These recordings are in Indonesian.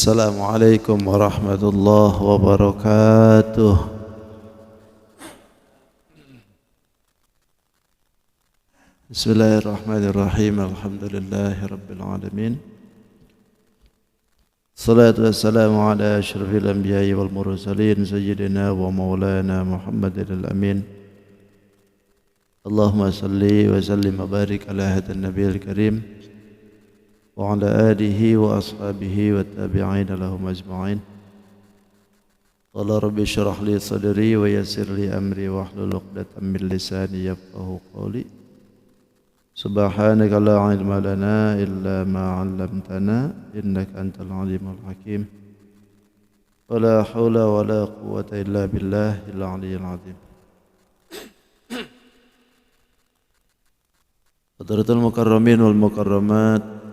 Assalamualaikum warahmatullahi wabarakatuh. Bismillahirrahmanirrahim. Alhamdulillahi rabbil alamin. Salatu wassalamu ala asyrafil anbiya'i wal mursalin sayyidina wa maulana Muhammadin al-amin. Allahumma salli wa sallim wa barik ala hadan nabiyil karim wa ala alihi wa ashabihi wa tabi'in lahum ajma'in. Qala rabbi syrah li sadri wa yassir li amri wa hlul 'uqdatam min lisani yafqahu qawli. Subhanaka la ilma lana illa ma 'allamtana innaka antal alimul hakim. Wa la haula wa la quwwata illa billahil 'aliyyil 'azim. Hadratul mukarramin wal mukarramat,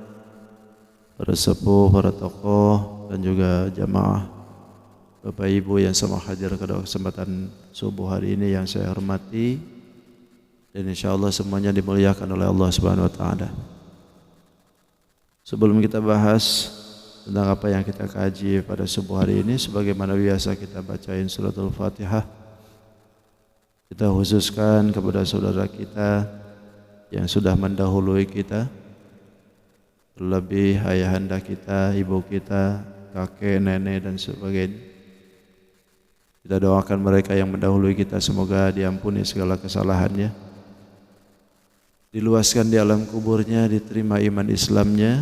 para sepuh, para tokoh dan juga jamaah, Bapak Ibu yang semua hadir pada kesempatan subuh hari ini yang saya hormati dan insyaallah semuanya dimuliakan oleh Allah Subhanahu wa taala. Sebelum kita bahas tentang apa yang kita kaji pada subuh hari ini, sebagaimana biasa kita bacain suratul Fatihah. Kita khususkan kepada saudara kita yang sudah mendahului kita, terlebih ayahanda kita, ibu kita, kakek, nenek dan sebagainya. Kita doakan mereka yang mendahului kita semoga diampuni segala kesalahannya, diluaskan di alam kuburnya, diterima iman Islamnya,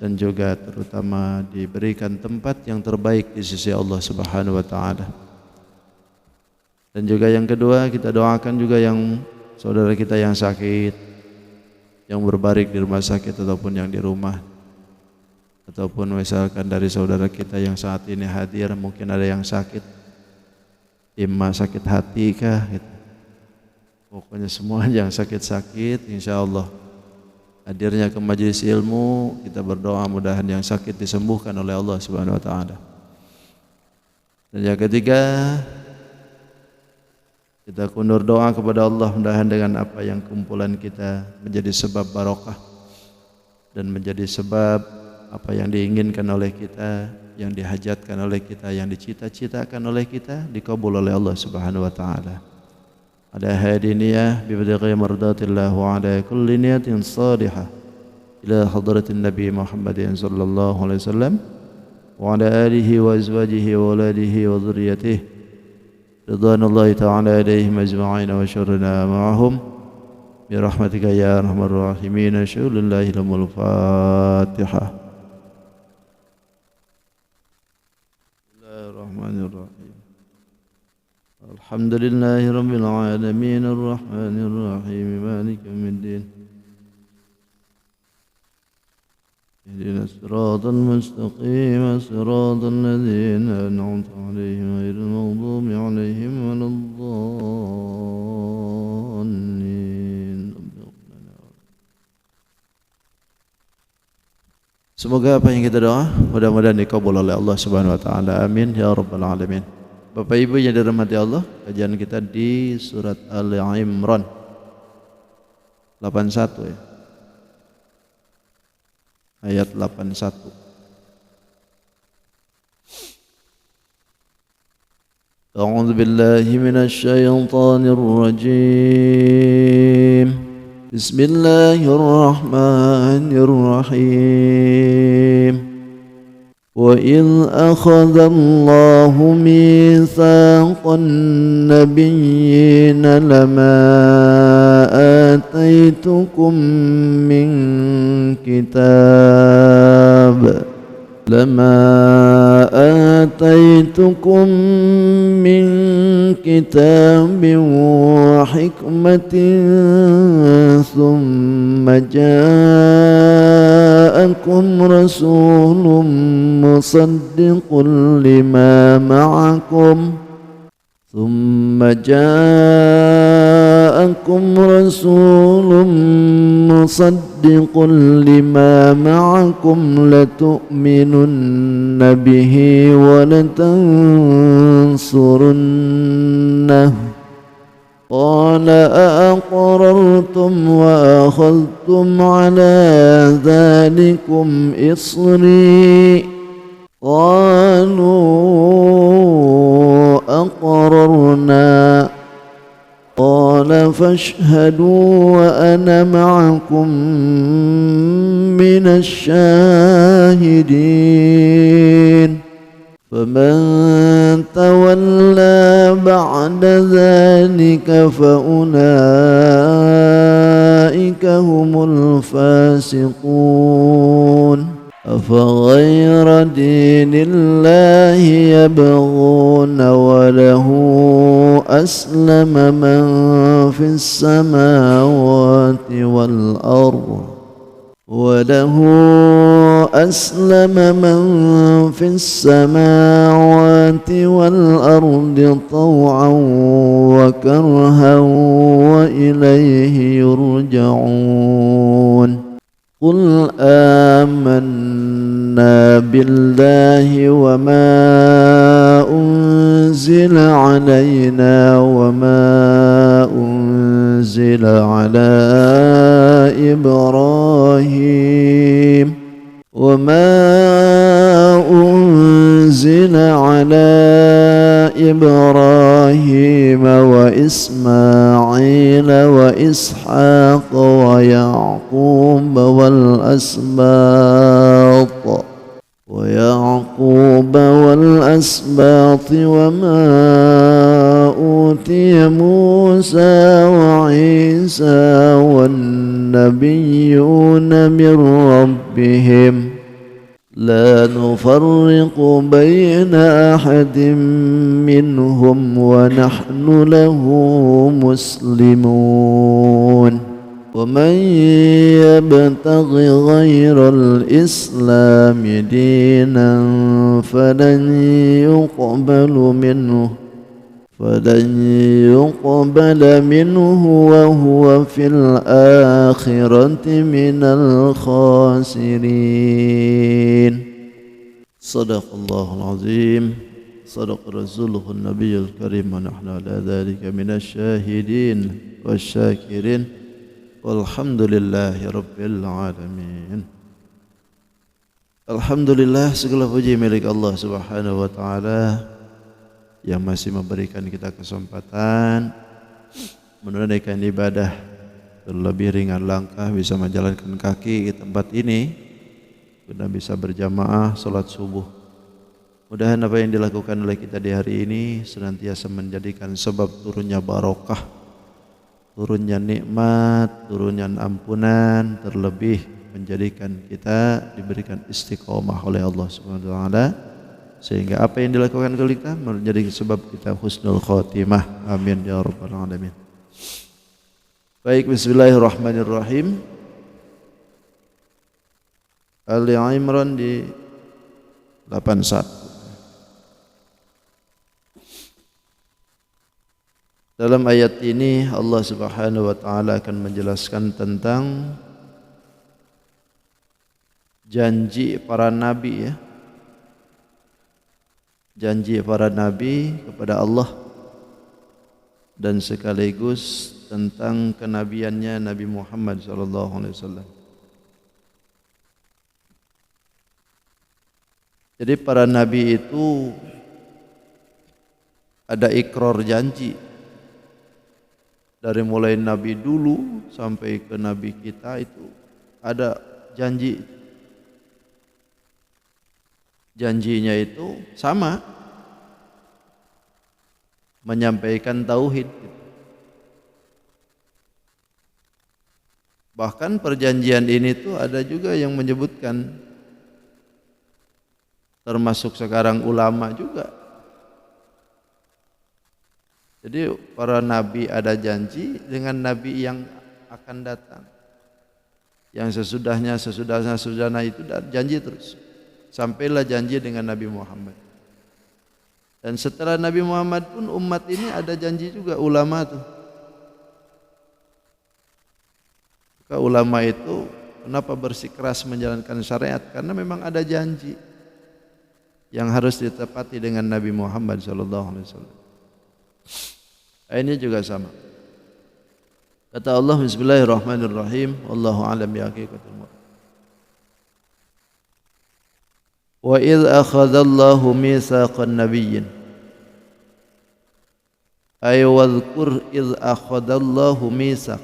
dan juga terutama diberikan tempat yang terbaik di sisi Allah Subhanahu wa taala. Dan juga yang kedua, kita doakan juga yang saudara kita yang sakit, yang berbaring di rumah sakit ataupun yang di rumah, ataupun misalkan dari saudara kita yang saat ini hadir mungkin ada yang sakit, imma sakit hati kah gitu. Pokoknya semua yang sakit-sakit insyaallah hadirnya ke majelis ilmu, kita berdoa mudahan yang sakit disembuhkan oleh Allah Subhanahu wa taala. Dan yang ketiga, kita kundur doa kepada Allah mudahan dengan apa yang kumpulan kita menjadi sebab barokah dan menjadi sebab apa yang diinginkan oleh kita, yang dihajatkan oleh kita, yang dicita-citakan oleh kita dikabul oleh Allah Subhanahu wa taala. Ada hadiniyah bi bidaghi mardatillah wa ala kulli niyatin salihah ila hadratin Nabi Muhammadin sallallahu alaihi wasallam wa ala alihi wa azwajihi wa auladihi wa dhurriyyatihi ridwanullahi ta'ala alaihim ajma'in wa syurna ma'ahum birahmatika ya arhamar rahimin. Asyhadu lahul Fatihah. Bismillahirrahmanirrahim. Alhamdulillahi rabbil alamin arrahmanir rahim maliki yaumiddin. اهدنا الصراط المستقيم صراط الذين أنعمت عليهم غير المغضوب عليهم ولا الضالين. Semoga apa yang kita doa mudah-mudahan dikabul oleh Allah Subhanahu wa taala. Amin ya rabbal alamin. Bapak Ibu yang dirahmati Allah, kajian kita di surat Ali Imran 81 ya. Ayat 81. A'udzu billahi minasy syaithanir rajim. Bismillahirrahmanirrahim. Wa idh akhadha Allahu mitsaqan nabiyyina lama آتيتكم من كتاب وحكمة ثم جاءكم رسول مصدق لما معكم ثم جاءكم رسول مصدق لما معكم لتؤمنن به ولتنصرنه قال أأقررتم وأخذتم على ذلكم إصري قالوا أقررنا قال فاشهدوا وأنا معكم من الشاهدين فمن تولى بعد ذلك فأولئك هم الفاسقون أفغير دين الله يبغون وله أسلم من في السماوات والأرض طوعا وكرها وإليه يرجعون قل آمنا بالله وما أنزل علينا وما أنزل على إبراهيم وإسماعيل وإسحاق ويعقوب والأسباط وما أوتي موسى وعيسى والنبيون من ربهم لا نفرق بين أحد منهم ونحن له مسلمون ومن يبتغ غير الإسلام دينا فلن يقبل منه وهو في الآخرة من الخاسرين صدق الله العظيم صدق رسوله النبي الكريم ونحن على ذلك من الشاهدين والشاكرين walhamdulillahi rabbil alamin. Alhamdulillah, segala puji milik Allah subhanahu wa ta'ala yang masih memberikan kita kesempatan menunaikan ibadah terlebih ringan langkah, bisa menjalankan kaki ke tempat ini guna bisa berjamaah salat subuh. Mudahan apa yang dilakukan oleh kita di hari ini senantiasa menjadikan sebab turunnya barokah, turunnya nikmat, turunnya ampunan, terlebih menjadikan kita diberikan istiqomah oleh Allah Subhanahu wa taala sehingga apa yang dilakukan oleh kita menjadi sebab kita husnul khotimah. Amin ya rabbal alamin. Baik, bismillahirrahmanirrahim. Ali Imran di 81. Dalam ayat ini Allah Subhanahu wa taala akan menjelaskan tentang janji para nabi, ya. Janji para nabi kepada Allah dan sekaligus tentang kenabiannya Nabi Muhammad sallallahu alaihi wasallam. Jadi para nabi itu ada ikrar janji. Dari mulai nabi dulu sampai ke nabi kita itu ada janji. Janjinya itu sama, menyampaikan tauhid. Bahkan perjanjian ini tuh ada juga yang menyebutkan, termasuk sekarang ulama juga. Jadi para nabi ada janji dengan nabi yang akan datang. Yang sesudahnya itu janji terus. Sampailah janji dengan Nabi Muhammad. Dan setelah Nabi Muhammad pun umat ini ada janji juga, ulama tuh. Maka ulama itu kenapa bersikeras menjalankan syariat? Karena memang ada janji yang harus ditepati dengan Nabi Muhammad SAW. Ini juga sama. Kata Allah, Bismillahirrahmanirrahim, wallahu a'lam bi haqiqatil murad. Wa idz akhadallahu mitsaqan nabiyyin ay wadhkur idz akhadallahu mitsaq.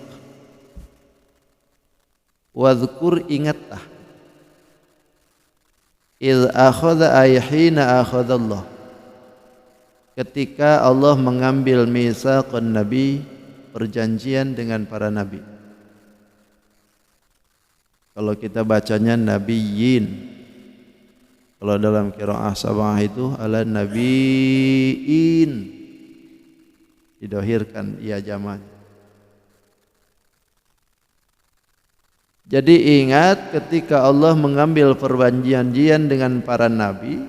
Wadhkur, ingatlah, idz akhadha ay hina akhadallah, ketika Allah mengambil mitsaqan nabi, perjanjian dengan para nabi. Kalau kita bacanya nabiyyin, kalau dalam qiraah sab'ah itu ala nabiyyin, didohirkan ia jamak. Jadi ingat ketika Allah mengambil perjanjian dengan para nabi,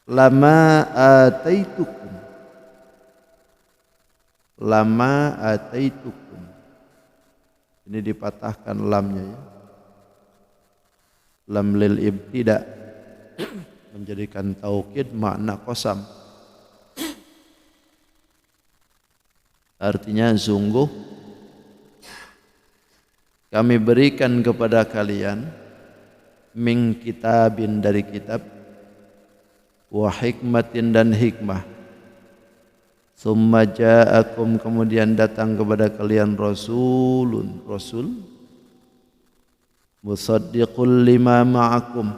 lama ataitukum, lama ataitukum, ini dipatahkan lamnya ya, lam lil ibtida, menjadikan taukid makna qasam, artinya sungguh kami berikan kepada kalian min kitabin, dari kitab, wa hikmatin, dan hikmah, summa ja'akum, kemudian datang kepada kalian rasulun, rasul, musaddiqul lima ma'akum,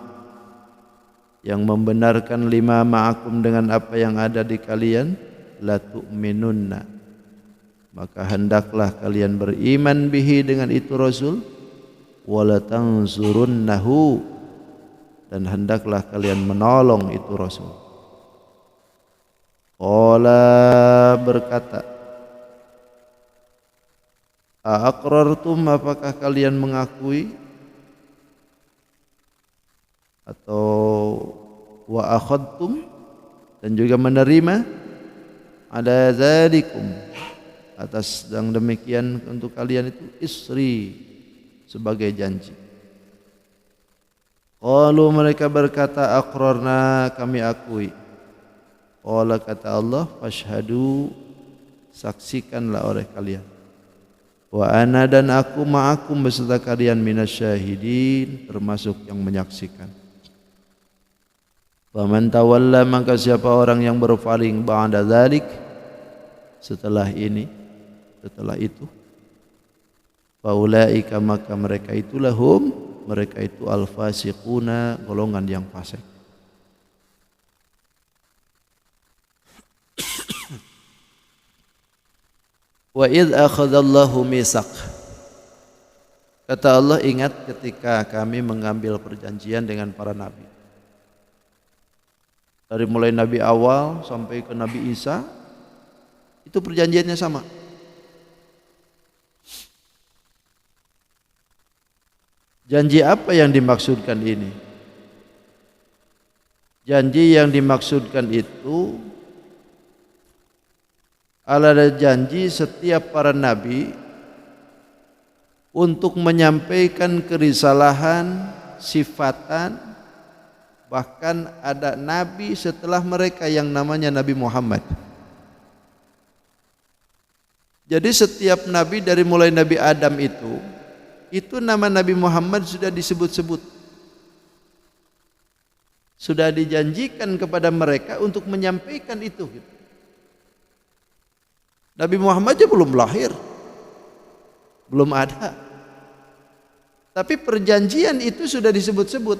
yang membenarkan lima ma'akum, dengan apa yang ada di kalian, la tu'minunna, maka hendaklah kalian beriman bihi, dengan itu rasul, wala tansurunnahu, dan hendaklah kalian menolong itu rasul. Qala, berkata, aqrartum, apakah kalian mengakui, atau wa akhadtum, dan juga menerima, ada zalikum, atas yang demikian untuk kalian itu, isri, sebagai janji. Qalu, mereka berkata, aqrarna, kami akui. Qala, kata Allah, fashhadu, saksikanlah oleh kalian. Wa ana, dan aku, ma'akum, beserta kalian, minasyahidin, termasuk yang menyaksikan. Faman tawalla, maka siapa orang yang berpaling, ba'da dzalik, setelah ini, setelah itu, faulaika, maka mereka itulah hum, mereka itu al-fasiquna, golongan yang fasik. Wa idz akhadallahu mitsaq, kata Allah, ingat ketika kami mengambil perjanjian dengan para nabi. Dari mulai nabi awal sampai ke Nabi Isa, itu perjanjiannya sama. Janji apa yang dimaksudkan ini? Janji yang dimaksudkan itu adalah janji setiap para nabi untuk menyampaikan kerisalahan, sifatan, bahkan ada nabi setelah mereka yang namanya Nabi Muhammad. Jadi setiap nabi dari mulai Nabi Adam itu nama Nabi Muhammad sudah disebut-sebut, sudah dijanjikan kepada mereka untuk menyampaikan itu. Nabi Muhammad aja belum lahir, belum ada, tapi perjanjian itu sudah disebut-sebut.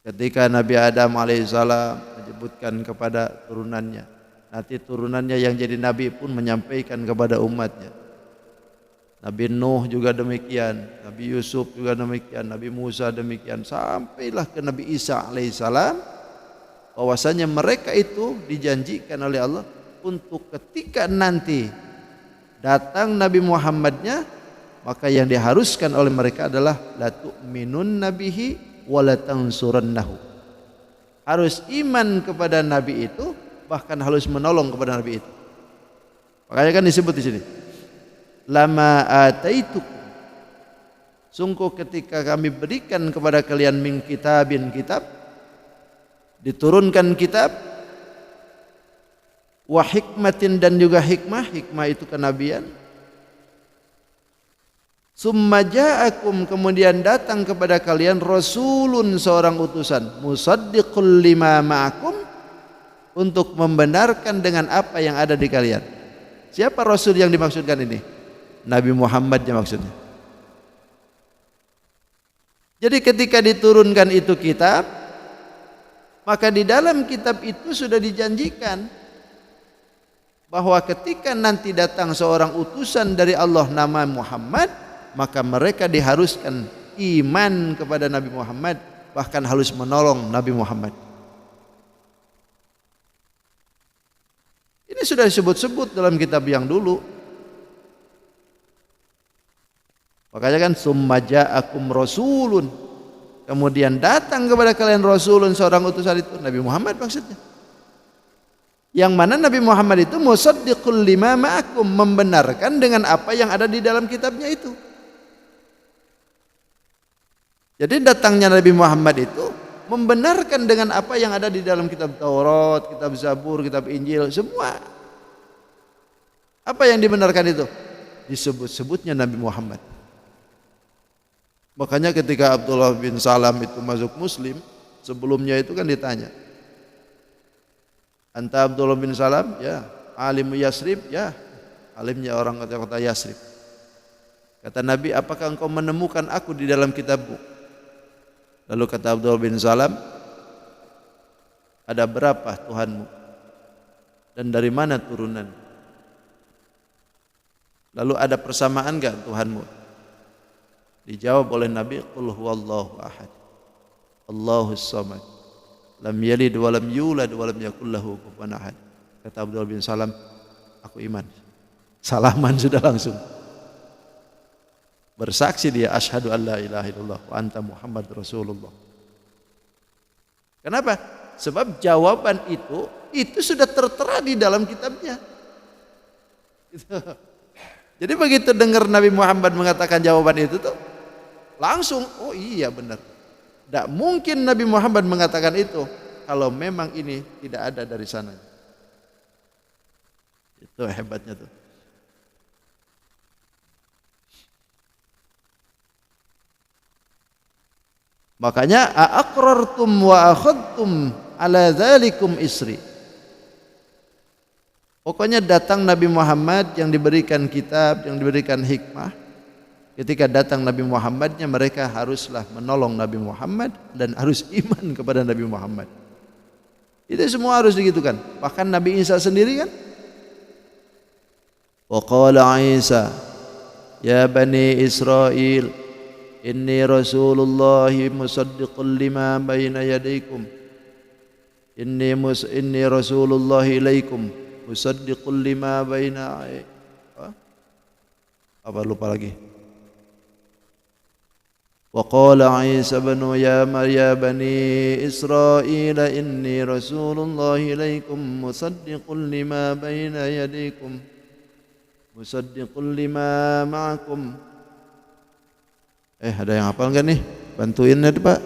Ketika Nabi Adam alaihissalam menyebutkan kepada turunannya, nanti turunannya yang jadi nabi pun menyampaikan kepada umatnya. Nabi Nuh juga demikian, Nabi Yusuf juga demikian, Nabi Musa demikian, sampailah ke Nabi Isa alaihissalam, bahwasanya mereka itu dijanjikan oleh Allah untuk ketika nanti datang Nabi Muhammadnya, maka yang diharuskan oleh mereka adalah la tu'minun nabihi wa la tansurannahu. Harus iman kepada Nabi itu, bahkan harus menolong kepada Nabi itu. Makanya kan disebut di sini, lama ataitukum, sungguh ketika kami berikan kepada kalian min kitabin, kitab, diturunkan kitab, wa hikmatin, dan juga hikmah, hikmah itu kenabian, Summa ja'akum, kemudian datang kepada kalian rasulun, seorang utusan, musaddiqul lima ma'akum, untuk membenarkan dengan apa yang ada di kalian. Siapa rasul yang dimaksudkan ini? Nabi Muhammad yang maksudnya. Jadi ketika diturunkan itu kitab, maka di dalam kitab itu sudah dijanjikan bahwa ketika nanti datang seorang utusan dari Allah nama Muhammad, maka mereka diharuskan iman kepada Nabi Muhammad, bahkan harus menolong Nabi Muhammad. Ini sudah disebut-sebut dalam kitab yang dulu. Makanya kan summa ja'akum rasulun, kemudian datang kepada kalian rasulun, seorang utusan itu Nabi Muhammad maksudnya. Yang mana Nabi Muhammad itu musaddiqul lima ma'akum, membenarkan dengan apa yang ada di dalam kitabnya itu. Jadi datangnya Nabi Muhammad itu membenarkan dengan apa yang ada di dalam kitab Taurat, kitab Zabur, kitab Injil, semua. Apa yang dibenarkan itu? Disebut-sebutnya Nabi Muhammad. Makanya ketika Abdullah bin Salam itu masuk Muslim, sebelumnya itu kan ditanya, anta Abdullah bin Salam? Ya. Alim Yasrib? Ya. Alimnya orang kota Yasrib. Kata Nabi, apakah engkau menemukan aku di dalam kitabmu? Lalu kata Abdullah bin Salam, ada berapa Tuhanmu? Dan dari mana turunan? Lalu ada persamaan enggak Tuhanmu? Dijawab oleh Nabi, qul huwallahu ahad, Allahus samad, lam yalid wa lam yulad wa lam yakul lahu kufuwan ahad. Kata Abdullah bin Salam, aku iman. Salaman sudah langsung. Bersaksi dia, asyhadu an la ilaha illallah wa anta Muhammad Rasulullah. Kenapa? Sebab jawaban itu sudah tertera di dalam kitabnya. Jadi begitu dengar Nabi Muhammad mengatakan jawaban itu tuh, langsung, oh iya benar. Tidak mungkin Nabi Muhammad mengatakan itu kalau memang ini tidak ada dari sana. Itu hebatnya tuh. Makanya aqrartum wa akhadtum ala dzalikum isri. Pokoknya datang Nabi Muhammad yang diberikan kitab, yang diberikan hikmah. Ketika datang Nabi Muhammadnya, mereka haruslah menolong Nabi Muhammad dan harus iman kepada Nabi Muhammad. Itu semua harus digitukan. Bahkan Nabi Isa sendiri kan, wa qala Isa ya bani Israel inni Rasulullah musaddiqul lima baina yadaykum inni Rasulullah ilaikum musaddiqul lima baina apa lupa lagi. Wa qala Isa ibnu ya bani Israel inni Rasulullah ilaikum musaddiqul lima baina yadaykum musaddiqul lima ma'akum. Ada yang hafal enggak nih? Bantuin ya Pak.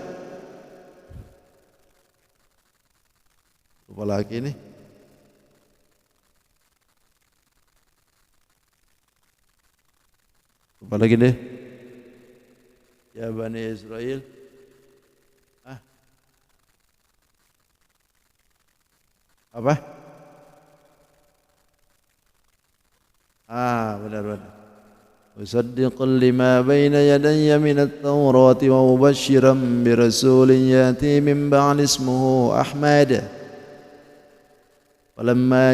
Lupa lagi nih. Lupa lagi deh. Ya Bani Israel. Apa? Benar-benar. Musaddiqan lima baina yadayya minat Taurati wa mubashiran birasulin yati min ba'di ismuhu Ahmad. Falamma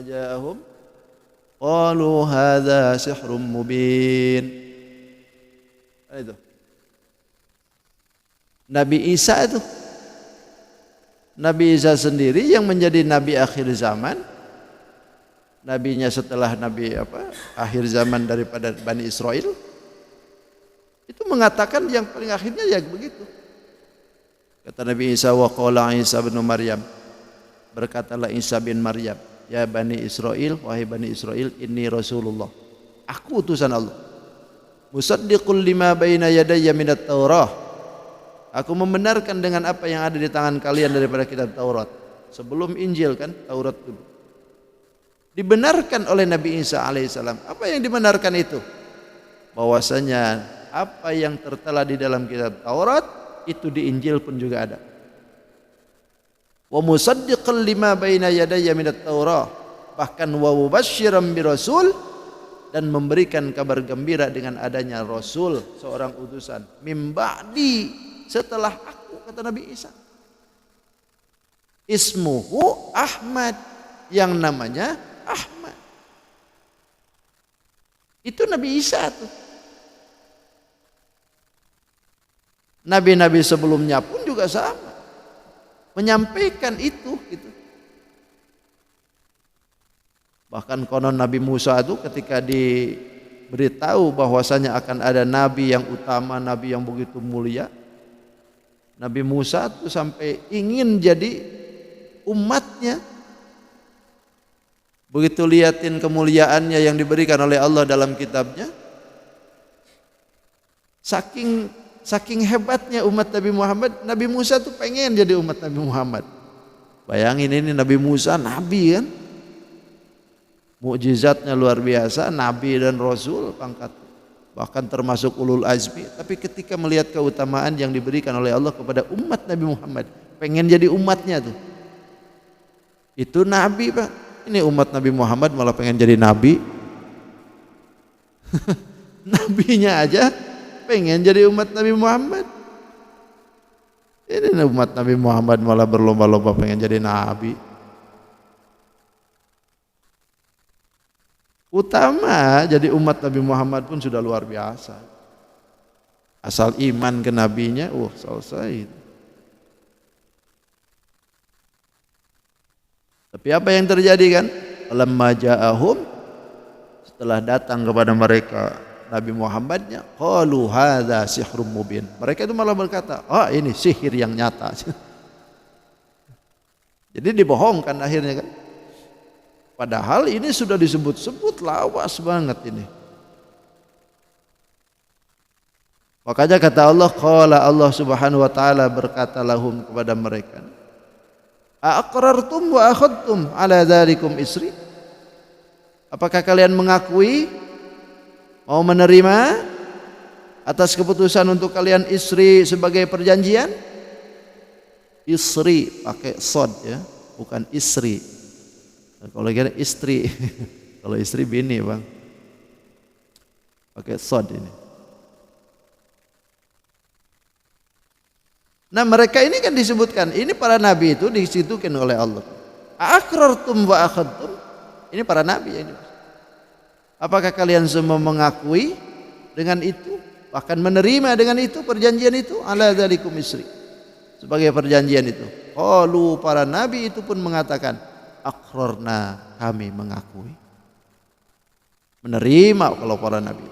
ja'ahum qalu hadza sihrun mubin. Itu Nabi Isa itu. Nabi Isa sendiri yang menjadi nabi akhir zaman. Nabinya setelah nabi akhir zaman daripada Bani Israel, itu mengatakan yang paling akhirnya ya begitu. Kata Nabi Isa, wa qala Isa bin Maryam, berkatalah Isa bin Maryam, ya Bani Israel, wahai Bani Israel, inni Rasulullah, aku utusan Allah, musaddiqul lima baina yadayya minat Taurah, aku membenarkan dengan apa yang ada di tangan kalian daripada kitab Taurat. Sebelum Injil kan Taurat dulu. dibenarkan oleh Nabi Isa alaihissalam. Apa yang dibenarkan itu? Bahwasanya apa yang tertera di dalam kitab Taurat itu di Injil pun juga ada. Wa musaddiqan lima baina yadayya minat Taurah, bahkan wa mubasysyiran birasul, dan memberikan kabar gembira dengan adanya rasul, seorang utusan, mim ba'di, setelah aku, kata Nabi Isa. Ismuhu Ahmad, yang namanya Ahmad. Itu Nabi Isa tuh. Nabi-nabi sebelumnya pun juga sama, menyampaikan itu gitu. Bahkan konon Nabi Musa itu ketika diberitahu bahwasanya akan ada nabi yang utama, nabi yang begitu mulia, Nabi Musa itu sampai ingin jadi umatnya. Begitu liatin kemuliaannya yang diberikan oleh Allah dalam kitabnya, saking hebatnya umat Nabi Muhammad, Nabi Musa tuh pengen jadi umat Nabi Muhammad. Bayangin, ini Nabi Musa, nabi kan, mukjizatnya luar biasa, nabi dan rasul pangkat, bahkan termasuk ulul azmi. Tapi ketika melihat keutamaan yang diberikan oleh Allah kepada umat Nabi Muhammad, pengen jadi umatnya tuh. Itu nabi, Pak. Ini umat Nabi Muhammad malah pengen jadi nabi. Nabinya aja pengen jadi umat Nabi Muhammad. Ini umat Nabi Muhammad malah berlomba-lomba pengen jadi nabi. Utama jadi umat Nabi Muhammad pun sudah luar biasa. Asal iman ke nabinya, selesai. Tapi apa yang terjadi kan? Lamma ja'ahum, setelah datang kepada mereka Nabi Muhammadnya, qalu hadza sihrun mubin. Mereka itu malah berkata, ini sihir yang nyata. Jadi dibohongkan akhirnya kan. Padahal ini sudah disebut-sebut lawas banget ini. Makanya kata Allah, qala Allah Subhanahu wa taala berkata lahum, kepada mereka, aqrartum wa akhadtum ala dzalikum isri? Apakah kalian mengakui, mau menerima atas keputusan untuk kalian isri sebagai perjanjian? Isri pakai sod ya, bukan isri. Kalau kira istri, kalau istri bini bang, pakai sod ini. Nah mereka ini kan disebutkan, ini para nabi itu disitukan oleh Allah. Aqrartum wa akhadtum, ini para nabi ya ini. Apakah kalian semua mengakui dengan itu, bahkan menerima dengan itu perjanjian itu, ala dzalikum isri, sebagai perjanjian itu? Qalu, para nabi itu pun mengatakan, aqrarna, kami mengakui, menerima kalau para nabi.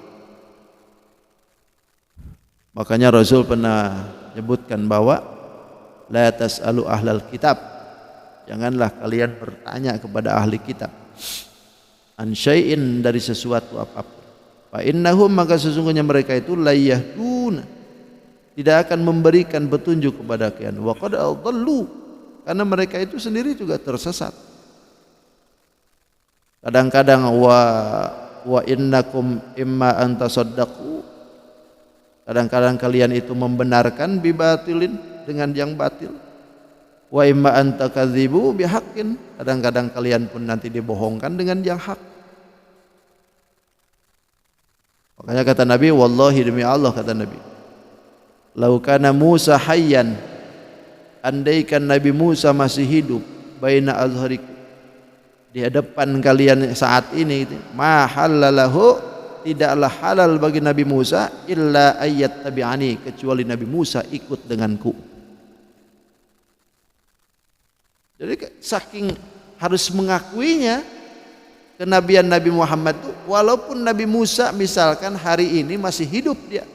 Makanya Rasul pernah menyebutkan bahwa la tas'alu ahlal kitab, janganlah kalian bertanya kepada ahli kitab, an syai'in, dari sesuatu apapun. Fa innahum, maka sesungguhnya mereka itu la yahduna, tidak akan memberikan petunjuk kepada kalian. Wa qad adallu, karena mereka itu sendiri juga tersesat. Kadang-kadang wa innakum imma an tasaddaqu, kadang-kadang kalian itu membenarkan bibatilin, dengan yang batil. Wa imma an takadzibu bihaqqin, kadang-kadang kalian pun nanti dibohongkan dengan yang hak. Makanya kata Nabi, wallahi demi Allah, kata Nabi, lau kana Musa hayyan, andaikan Nabi Musa masih hidup, baina azharikum, di hadapan kalian saat ini, ma halalahu, tidaklah halal bagi Nabi Musa illa ayat tabi'ani, kecuali Nabi Musa ikut denganku. Jadi saking harus mengakuinya kenabian Nabi Muhammad itu, walaupun Nabi Musa misalkan hari ini masih hidup dia.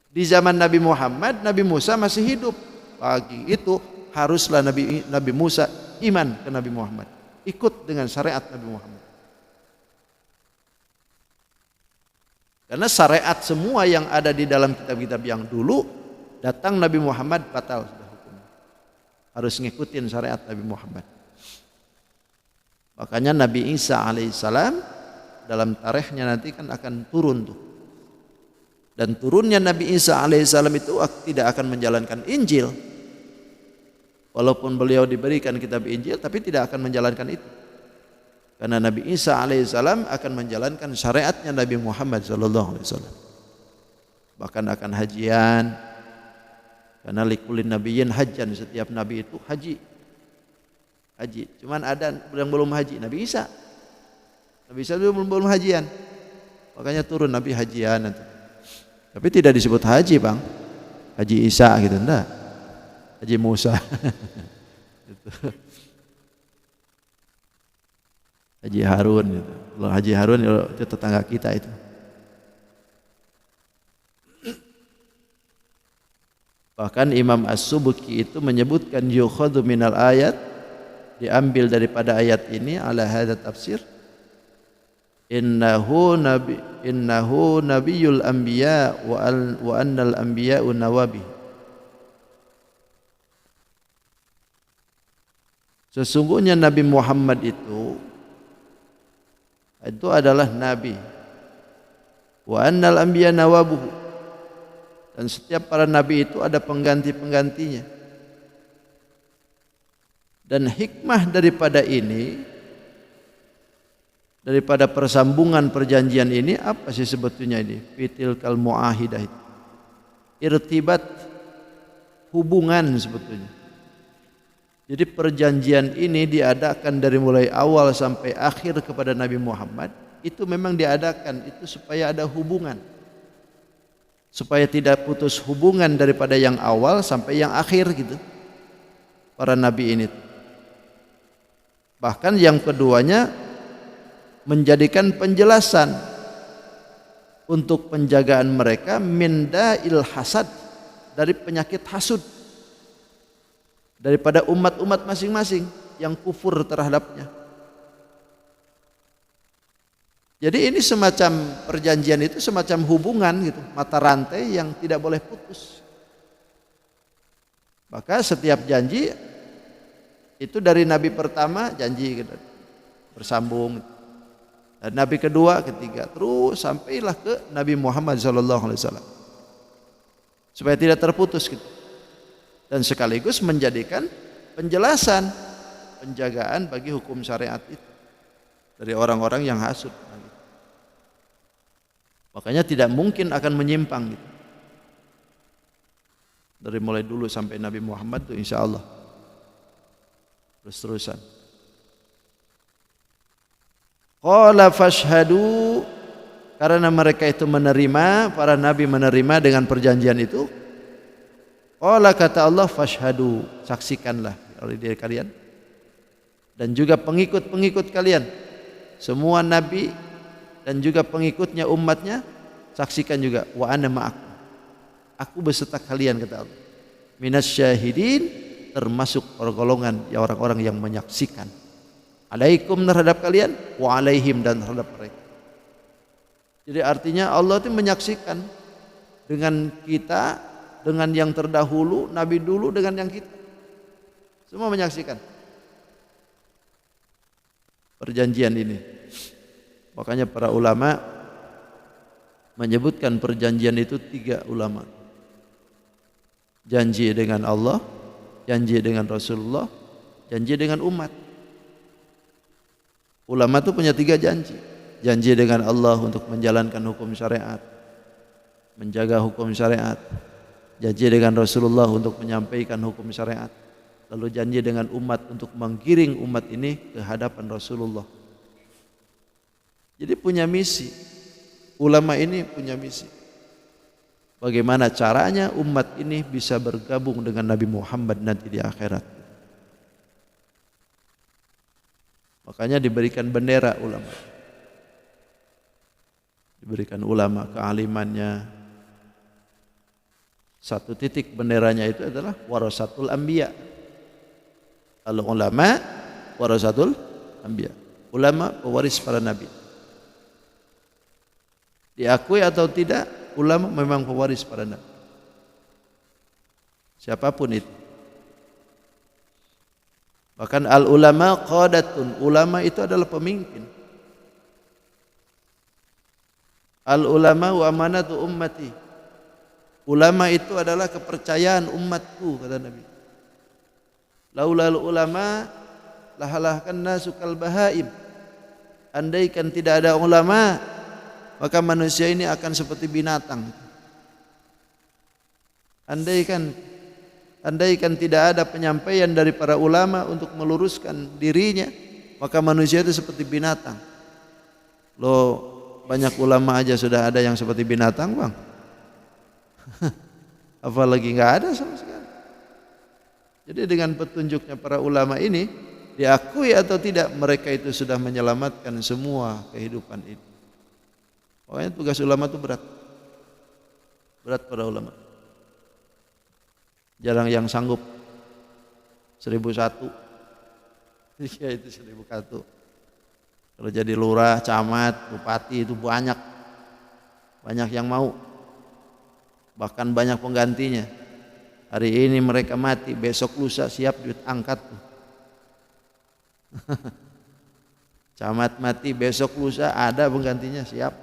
Di zaman Nabi Muhammad, Nabi Musa masih hidup. Pagi itu haruslah Nabi Musa iman ke Nabi Muhammad, ikut dengan syariat Nabi Muhammad. Karena syariat semua yang ada di dalam kitab-kitab yang dulu, datang Nabi Muhammad batal sudah hukumnya. Harus ngikutin syariat Nabi Muhammad. Makanya Nabi Isa alaihissalam dalam tarikhnya nanti kan akan turun tuh. Dan turunnya Nabi Isa alaihissalam itu tidak akan menjalankan Injil. Walaupun beliau diberikan kitab Injil, tapi tidak akan menjalankan itu. Karena Nabi Isa alaihissalam akan menjalankan syariatnya Nabi Muhammad sallallahu alaihi wasallam. Bahkan akan hajian. Karena likulin nabiyyin hajjan, setiap nabi itu haji. Cuman ada yang belum haji, Nabi Isa. Nabi Isa belum hajian. Makanya turun Nabi hajian nanti. Tapi tidak disebut haji, Bang. Haji Isa gitu, enggak. Haji Musa. Gitu. Haji Harun gitu. Kalau Haji Harun itu tetangga kita itu. Bahkan Imam As-Subki itu menyebutkan yukhadhu minal ayat, diambil daripada ayat ini ala hadza tafsir, innahu nabiyul anbiya wa annal anbiya'u nawabi. Sesungguhnya Nabi Muhammad itu adalah nabi, wa annal anbiya nawabuhu, dan setiap para nabi itu ada pengganti-penggantinya. Dan hikmah daripada ini, daripada persambungan perjanjian ini, apa sih sebetulnya ini? Fitil kal muahidah itu irtibat, hubungan sebetulnya. Jadi perjanjian ini diadakan dari mulai awal sampai akhir kepada Nabi Muhammad. Itu memang diadakan itu supaya ada hubungan, supaya tidak putus hubungan daripada yang awal sampai yang akhir gitu, para nabi ini. Bahkan yang keduanya menjadikan penjelasan untuk penjagaan mereka min da'il hasad, dari penyakit hasud daripada umat-umat masing-masing yang kufur terhadapnya. Jadi ini semacam perjanjian itu semacam hubungan gitu, mata rantai yang tidak boleh putus. Maka setiap janji itu dari nabi pertama janji gitu, bersambung. Dan nabi kedua, ketiga, terus sampailah ke Nabi Muhammad SAW, supaya tidak terputus gitu. Dan sekaligus menjadikan penjelasan, penjagaan bagi hukum syariat itu dari orang-orang yang hasud. Makanya tidak mungkin akan menyimpang gitu. Dari mulai dulu sampai Nabi Muhammad itu insya Allah terus-terusan. Qala fashhadu, karena mereka itu menerima, para nabi menerima dengan perjanjian itu. Qala, kata Allah, fashhadu, saksikanlah oleh diri kalian dan juga pengikut-pengikut kalian, semua nabi dan juga pengikutnya umatnya, saksikan juga, wa ana ma'akum, aku beserta kalian, kata Allah, minas syahidin, termasuk golongan ya orang-orang yang menyaksikan, alaikum terhadap kalian, wa alaihim dan terhadap mereka. Jadi artinya Allah itu menyaksikan dengan kita, dengan yang terdahulu, nabi dulu dengan yang kita, semua menyaksikan perjanjian ini. Makanya para ulama menyebutkan perjanjian itu 3 ulama. Janji dengan Allah, janji dengan Rasulullah, janji dengan umat. Ulama itu punya 3 janji. Janji dengan Allah untuk menjalankan hukum syariat, menjaga hukum syariat. Janji dengan Rasulullah untuk menyampaikan hukum syariat. Lalu janji dengan umat untuk menggiring umat ini ke hadapan Rasulullah. Jadi punya misi, ulama ini punya misi. Bagaimana caranya umat ini bisa bergabung dengan Nabi Muhammad nanti di akhirat. Makanya diberikan bendera ulama. Diberikan ulama kealimannya. Satu titik benderanya itu adalah warasatul anbiya. Al ulama warasatul anbiya. Ulama pewaris para nabi. Diakui atau tidak, ulama memang pewaris para nabi. Siapapun itu. Bahkan al ulama qadatun, ulama itu adalah pemimpin. Al ulama wa amanatu ummati. Ulama itu adalah kepercayaan umatku, kata Nabi. Laulal ulama lahalahkan nasu kal bahaim. Andaikan tidak ada ulama, maka manusia ini akan seperti binatang. Andaikan tidak ada penyampaian dari para ulama untuk meluruskan dirinya, maka manusia itu seperti binatang. Loh, banyak ulama aja sudah ada yang seperti binatang, Bang. Apalagi nggak ada sama sekali. Jadi dengan petunjuknya para ulama ini, diakui atau tidak, mereka itu sudah menyelamatkan semua kehidupan itu. Pokoknya tugas ulama itu berat. Berat para ulama. Jarang yang sanggup 1001. Ya itu 1001. Kalau jadi lurah, camat, bupati itu banyak yang mau. Bahkan banyak penggantinya. Hari ini mereka mati, besok lusa siap duit angkat. Camat mati, besok lusa ada penggantinya siap.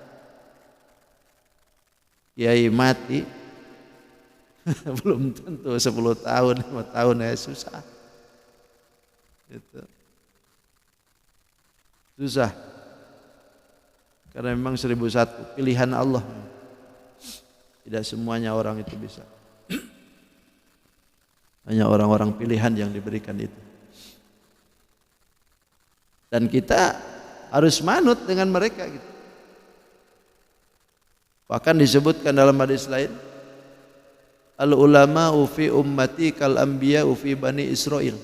Kiai mati, belum tentu 10 tahun, 5 tahun ya susah. Gitu. Susah. Karena memang 1001 pilihan Allah. Tidak semuanya orang itu bisa. Hanya orang-orang pilihan yang diberikan itu. Dan kita harus manut dengan mereka gitu. Bahkan disebutkan dalam hadis lain, al ulama fi ummati kal anbiya fi bani Israil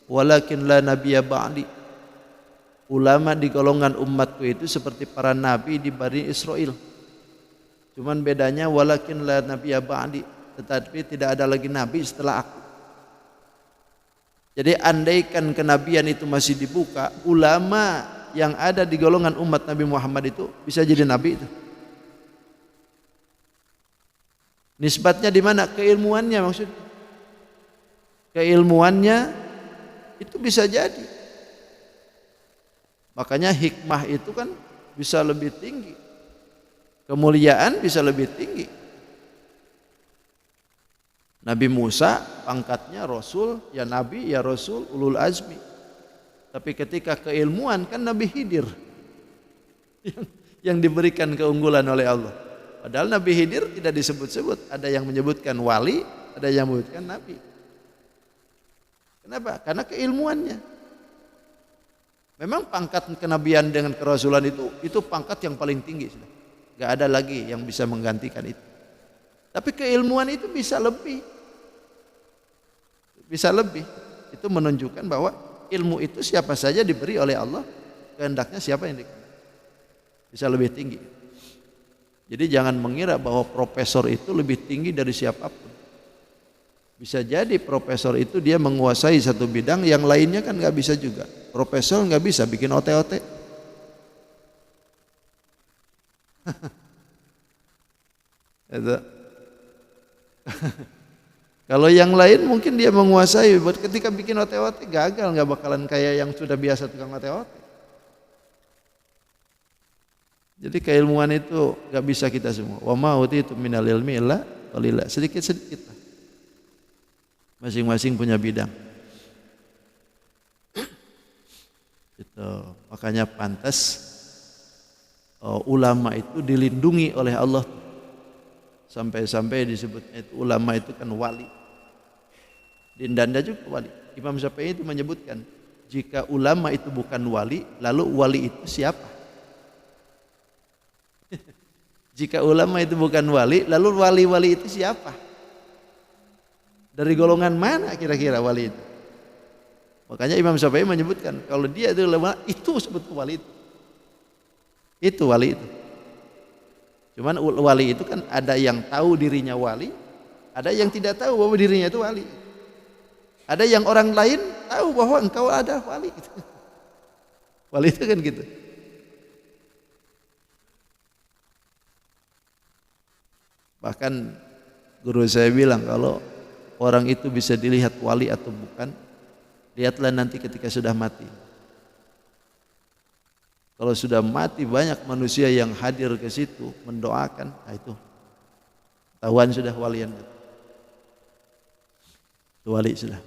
walakin la nabiyya ba'di. Ulama di golongan umatku itu seperti para nabi di Bani Israel. Cuman bedanya walakin la nabiyya ba'di, tetapi tidak ada lagi nabi setelah aku. Jadi andaikan kenabian itu masih dibuka, ulama yang ada di golongan umat Nabi Muhammad itu bisa jadi nabi itu. Nisbatnya di mana? Keilmuannya maksudnya. Keilmuannya itu bisa jadi. Makanya hikmah itu kan bisa lebih tinggi. Kemuliaan bisa lebih tinggi. Nabi Musa pangkatnya Rasul, ya Nabi, ya Rasul, ulul azmi. Tapi ketika keilmuan kan Nabi Khidir yang diberikan keunggulan oleh Allah. Padahal Nabi Khidir tidak disebut-sebut. Ada yang menyebutkan wali, ada yang menyebutkan Nabi. Kenapa? Karena keilmuannya. Memang pangkat kenabian dengan kerasulan itu pangkat yang paling tinggi sudah. Gak ada lagi yang bisa menggantikan itu. Tapi keilmuan itu bisa lebih. Bisa lebih. Itu menunjukkan bahwa ilmu itu siapa saja diberi oleh Allah, kehendaknya siapa yang dikehendaki. Bisa lebih tinggi. Jadi jangan mengira bahwa profesor itu lebih tinggi dari siapapun. Bisa jadi profesor itu dia menguasai satu bidang, yang lainnya kan nggak bisa juga. Profesor nggak bisa bikin ote-ote. Kalau yang lain mungkin dia menguasai, buat ketika bikin ote-ote gagal, nggak bakalan kayak yang sudah biasa tukang ote-ote. Jadi keilmuan itu nggak bisa kita semua. Wa ma utitu minal ilmi illa qalila. Sedikit-sedikit. Masing-masing punya bidang. Itu makanya pantas ulama itu dilindungi oleh Allah. Sampai-sampai disebutnya itu ulama itu kan wali. Dindanda juga wali. Imam Syafi'i itu menyebutkan, jika ulama itu bukan wali, lalu wali itu siapa? Jika ulama itu bukan wali, lalu wali-wali itu siapa? Dari golongan mana kira-kira wali itu? Makanya Imam Syafi'i menyebutkan kalau dia itu ulama, itu sebetulnya wali itu. Itu wali itu. Cuman wali itu kan ada yang tahu dirinya wali, ada yang tidak tahu bahwa dirinya itu wali. Ada yang orang lain tahu bahwa engkau ada wali. Wali itu kan gitu. Bahkan guru saya bilang kalau orang itu bisa dilihat wali atau bukan Lihatlah nanti ketika sudah mati. Kalau sudah mati banyak manusia yang hadir ke situ mendoakan, nah itu tahuan sudah walian. Itu wali sudah.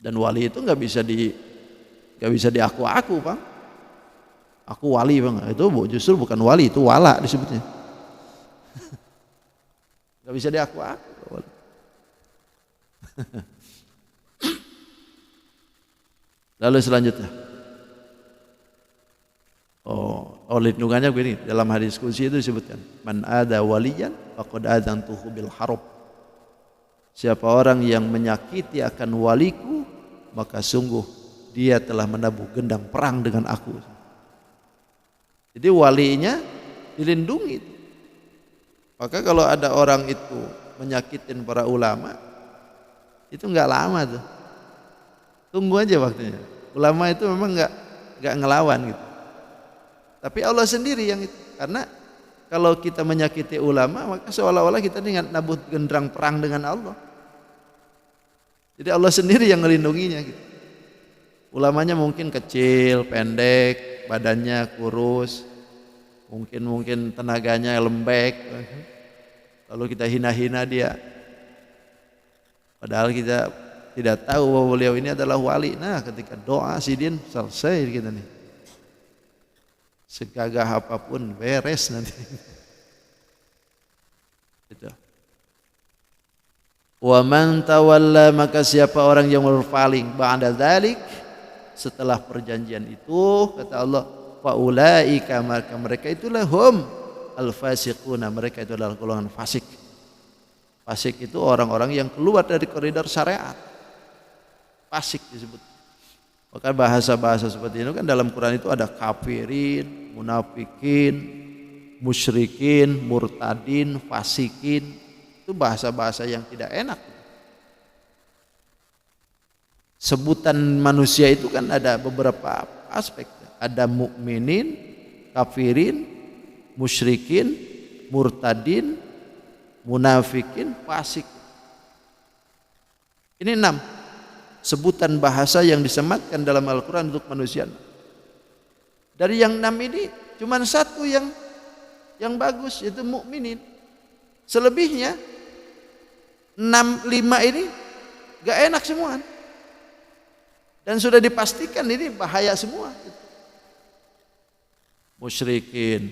Dan wali itu nggak bisa diaku-aku, Bang. Aku wali, Bang. Itu justru bukan wali, itu wala disebutnya. Nggak bisa diaku-aku. Lalu selanjutnya, lindungannya begini, dalam hadis qudsi itu disebutkan, man ada waliyan faqad adzantuhu bil harb. Siapa orang yang menyakiti akan waliku, maka sungguh dia telah menabuh gendang perang dengan aku. Jadi walinya dilindungi. Maka kalau ada orang itu menyakitin para ulama, itu enggak lama tuh. Tunggu aja waktunya. Ulama itu memang enggak ngelawan gitu. Tapi Allah sendiri yang itu. Karena kalau kita menyakiti ulama, maka seolah-olah kita dengan nabuh genderang perang dengan Allah. Jadi Allah sendiri yang melindunginya gitu. Ulamanya mungkin kecil, pendek, badannya kurus, mungkin tenaganya lembek. Lalu kita hina-hina dia. Padahal kita tidak tahu bahwa beliau ini adalah wali. Nah, ketika doa sidin selesai kita nih. Segagah apapun beres nanti. Itu. Wa man tawalla, maka siapa orang yang berpaling ba'da dzalik, setelah perjanjian itu, kata Allah, fa ulaika, maka mereka itulah hum al-fasiquna, mereka itu adalah golongan fasik. Fasik itu orang-orang yang keluar dari koridor syariat. Fasik disebut. Maka bahasa-bahasa seperti ini kan dalam Quran itu ada kafirin, munafikin, musyrikin, murtadin, fasikin. Itu bahasa-bahasa yang tidak enak. Sebutan manusia itu kan ada beberapa aspek. Ada mukminin, kafirin, musyrikin, murtadin, munafikin, fasik. Ini 6 sebutan bahasa yang disematkan dalam Al-Quran untuk manusia. Dari yang 6 ini cuma satu yang bagus, yaitu mukminin. Selebihnya 5 ini gak enak semua. Dan sudah dipastikan ini bahaya semua. Musyrikin,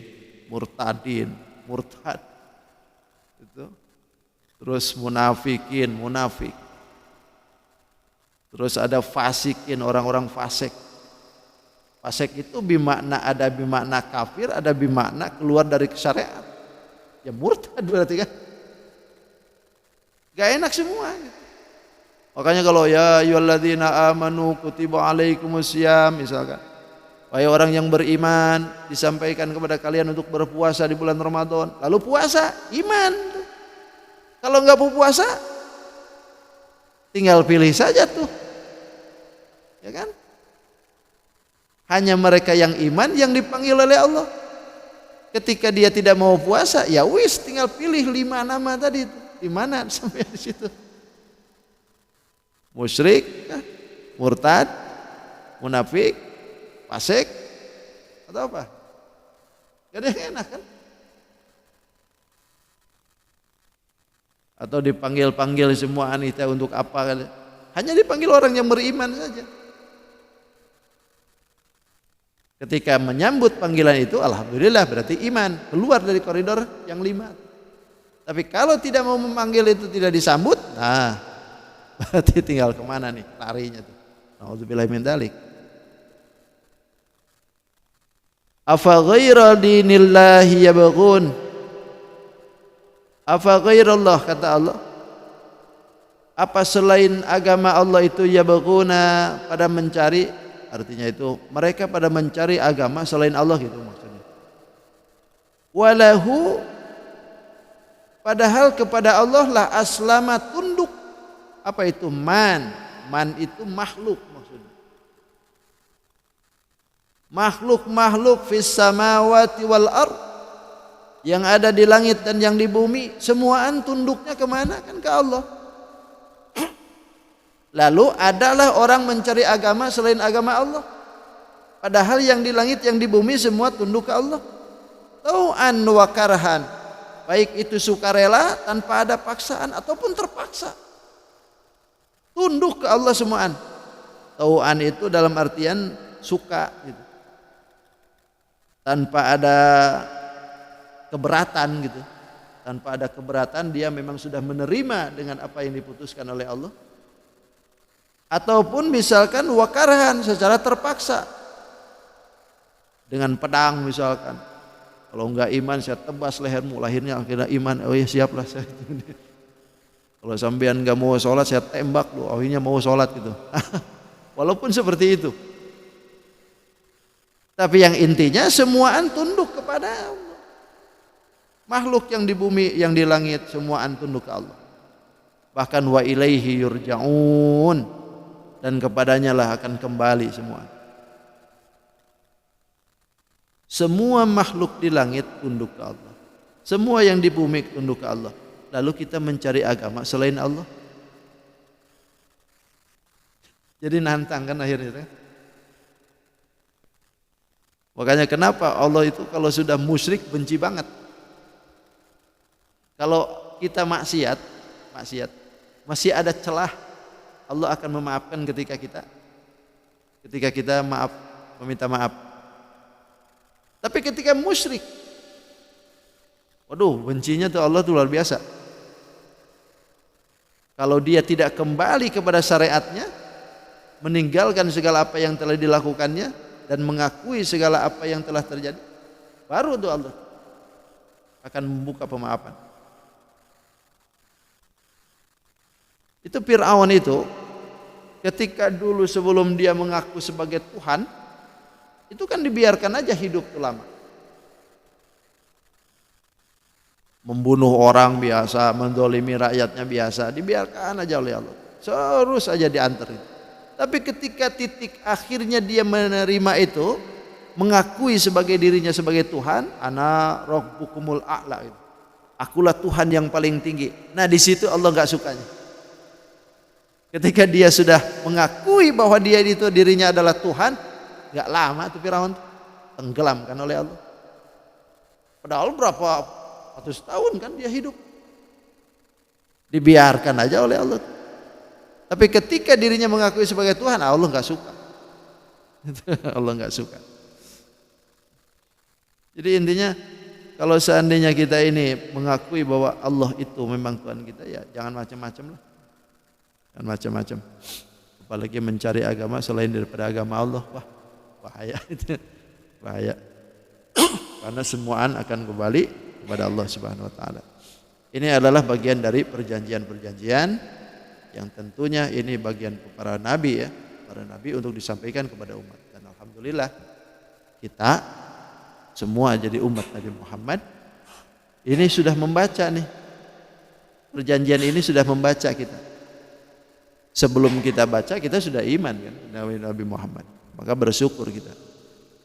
murtadin, murtad. Itu. Terus munafikin, munafik. Terus ada fasikin, orang-orang fasik. Fasik itu ada bimakna kafir, ada bimakna keluar dari syariat. Ya murtad berarti kan. Gak enak semua. Makanya kalau ya ayyuhalladzina amanu kutiba alaikumusiyam misalkan. Wahai orang yang beriman, disampaikan kepada kalian untuk berpuasa di bulan Ramadan. Lalu puasa, iman. Kalau enggak puasa, tinggal pilih saja tuh. Ya kan? Hanya mereka yang iman yang dipanggil oleh Allah. Ketika dia tidak mau puasa, ya wis tinggal pilih 5 nama tadi itu. Di mana sampai di situ? Musyrik, murtad, munafik, fasik, atau apa? Gak ada yang enak kan? Atau dipanggil-panggil semua anita untuk apa? Hanya dipanggil orang yang beriman saja. Ketika menyambut panggilan itu, alhamdulillah berarti iman, keluar dari koridor yang 5. Tapi kalau tidak mau memanggil itu tidak disambut, nah berarti tinggal kemana nih larinya tuh. Nauzubillahi min dzalik. Afa ghaira dinillahi yabghun. Afa ghairallah, kata Allah, apa selain agama Allah itu yabghuna, pada mencari, artinya itu mereka pada mencari agama selain Allah gitu maksudnya. Walahu, padahal kepada Allah lah aslama, tunduk. Apa itu man? Man itu makhluk maksudnya. Makhluk-makhluk fis samawati wal ard, yang ada di langit dan yang di bumi, semuaan tunduknya kemana? Kan ke Allah. Lalu adalah orang mencari agama selain agama Allah. Padahal yang di langit yang di bumi semua tunduk ke Allah. Tau'an wa karhan, baik itu sukarela tanpa ada paksaan ataupun terpaksa, tunduk ke Allah semuaan. Tau'an itu dalam artian suka gitu, tanpa ada keberatan gitu. Tanpa ada keberatan, dia memang sudah menerima dengan apa yang diputuskan oleh Allah. Ataupun misalkan wakarhan, secara terpaksa, dengan pedang misalkan. Kalau enggak iman saya tebas lehermu, lahirnya akhirnya iman. Oh ya siaplah saya. Kalau sampean enggak mau sholat saya tembak lu, akhirnya mau sholat gitu. Walaupun seperti itu. Tapi yang intinya semuaan tunduk kepada Allah. Makhluk yang di bumi, yang di langit, semuaan tunduk ke Allah. Bahkan wa ilaihi yurja'un, dan kepadanya lah akan kembali semua. Semua makhluk di langit tunduk ke Allah. Semua yang di bumi tunduk ke Allah. Lalu kita mencari agama selain Allah. Jadi nantang kan akhirnya. Makanya kenapa Allah itu kalau sudah musyrik benci banget. Kalau kita maksiat masih ada celah, Allah akan memaafkan ketika kita meminta maaf. Tapi ketika musyrik, waduh, bencinya tuh Allah tuh luar biasa. Kalau dia tidak kembali kepada syariatnya, meninggalkan segala apa yang telah dilakukannya dan mengakui segala apa yang telah terjadi, baru tuh Allah akan membuka pemaafan. Itu Fir'aun itu ketika dulu sebelum dia mengaku sebagai Tuhan, itu kan dibiarkan aja hidup tuh lama. Membunuh orang biasa, menzalimi rakyatnya biasa, dibiarkan aja oleh Allah. Terus aja diantarin. Tapi ketika titik akhirnya dia menerima itu, mengakui sebagai dirinya sebagai Tuhan, ana rabbukumul a'la, akulah Tuhan yang paling tinggi. Nah di situ Allah nggak sukanya. Ketika dia sudah mengakui bahwa dia itu dirinya adalah Tuhan, nggak lama tuh Firaun tenggelamkan oleh Allah. Padahal berapa ratus tahun kan dia hidup, dibiarkan aja oleh Allah. Tapi ketika dirinya mengakui sebagai Tuhan, Allah nggak suka. Allah nggak suka. Jadi intinya kalau seandainya kita ini mengakui bahwa Allah itu memang Tuhan kita, ya jangan macam-macam lah. Dan macam-macam, apalagi mencari agama selain daripada agama Allah, wah bahaya itu, bahaya. Karena semuaan akan kembali kepada Allah Subhanahu Wa Taala. Ini adalah bagian dari perjanjian-perjanjian yang tentunya ini bagian para nabi ya, para nabi untuk disampaikan kepada umat. Dan alhamdulillah kita semua jadi umat Nabi Muhammad ini sudah membaca nih perjanjian ini, sudah membaca kita. Sebelum kita baca kita sudah iman kan Nabi Muhammad, maka bersyukur kita.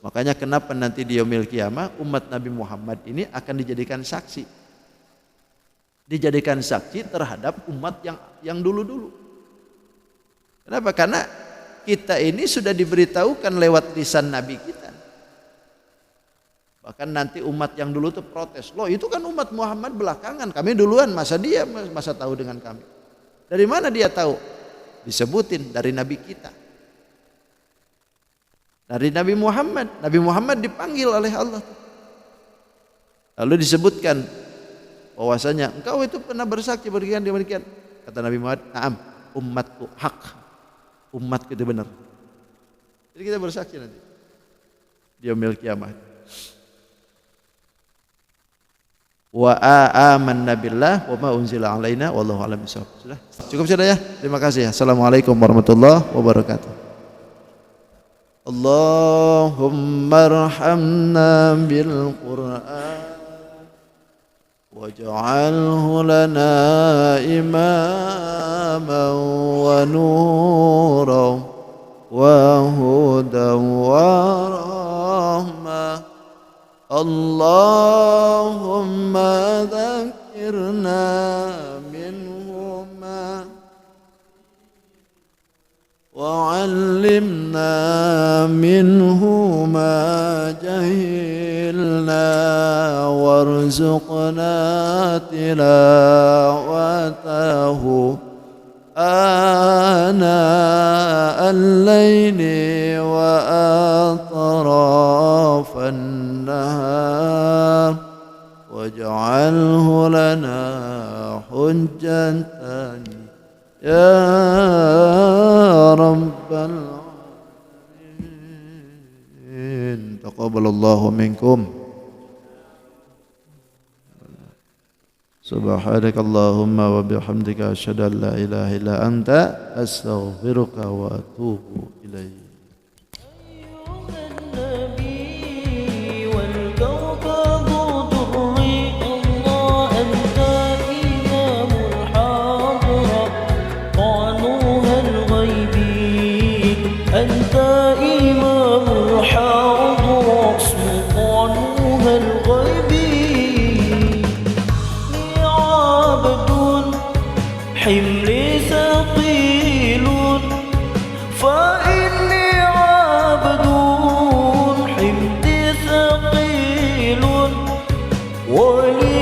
Makanya kenapa nanti di yaumil qiyamah umat Nabi Muhammad ini akan dijadikan saksi, terhadap umat yang dulu-dulu. Kenapa? Karena kita ini sudah diberitahukan lewat lisan Nabi kita. Bahkan nanti umat yang dulu tuh protes, loh itu kan umat Muhammad belakangan, kami duluan, masa dia masa tahu dengan kami? Dari mana dia tahu? Disebutin dari Nabi kita, dari Nabi Muhammad. Nabi Muhammad dipanggil oleh Allah, lalu disebutkan bahwasanya engkau itu pernah bersaksi demikian. Kata Nabi Muhammad, naam, umatku hak, umatku itu benar. Jadi kita bersaksi nanti di yaumil qiyamah. Wa amanna billah wa ma unzila alaina wallahu a'lam bishawab. Sudah? Cukup sudah ya? Terima kasih. Assalamualaikum warahmatullahi wabarakatuh. Allahumma arhamna bil Qur'an waj'alhu lana imaman wa nuran wa hudan wa rahmah. Allahumma dzakirna minhu ma منه ما جهلنا وارزقنا تلاوته آناء الليل وأطراف النهار واجعله لنا حجة يا رب العالمين. تقبل الله منكم. سبحانك اللهم وبحمدك أشهد أن لا إله إلا أنت أستغفرك وأتوب إليك. أنت إمام الحاضر سلطانها الغيبي لي عبد حملي ثقيل فإني عبد حملي ثقيل ولي